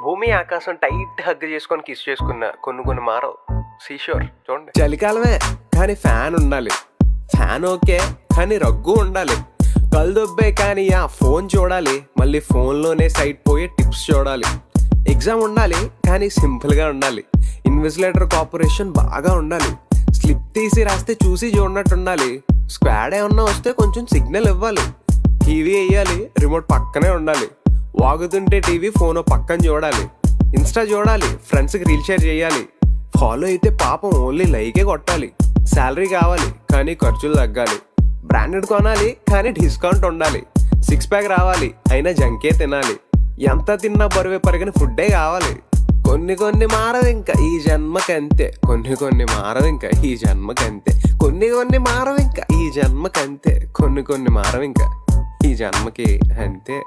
భూమి ఆకాశం tight hug చేసుకొని కిస్ చేసుకున్న కొన్ని మారవు. సీషోర్ చూడండి. చలికాలమే కానీ ఫ్యాన్ ఉండాలి, ఫ్యాన్ ఓకే కానీ రగ్గు ఉండాలి. కళ్ళు దొబ్బే కానీ ఆ ఫోన్ చూడాలి, మళ్ళీ ఫోన్లోనే సైట్ పోయే టిప్స్ చూడాలి. ఎగ్జామ్ ఉండాలి కానీ సింపుల్గా ఉండాలి. ఇన్విజిలేటర్ కార్పొరేషన్ బాగా ఉండాలి. స్లిప్ తీసి రాస్తే చూసి చూడనట్టు ఉండాలి. స్క్వాడ్ ఏమన్నా వస్తే కొంచెం సిగ్నల్ ఇవ్వాలి. టీవీ వేయాలి, రిమోట్ పక్కనే ఉండాలి. వాగుతుంటే టీవీ ఫోన్ పక్కన చూడాలి. ఇన్స్టా చూడాలి, ఫ్రెండ్స్కి రీల్ షేర్ చేయాలి. ఫాలో అయితే పాపం ఓన్లీ లైకే కొట్టాలి. శాలరీ కావాలి కానీ ఖర్చులు తగ్గాలి. బ్రాండెడ్ కొనాలి కానీ డిస్కౌంట్ ఉండాలి. 6 ప్యాక్ రావాలి అయినా జంకే తినాలి. ఎంత తిన్నా బరువే పరిగిన ఫుడ్డే కావాలి. కొన్ని మారవు ఇంకా ఈ జన్మకంతే, కొన్ని మారవు ఇంకా ఈ జన్మకంతే, కొన్ని మారవు ఇంకా ఈ జన్మకంతే, కొన్ని మారవు ఇంకా ఈ జన్మకి అంతే.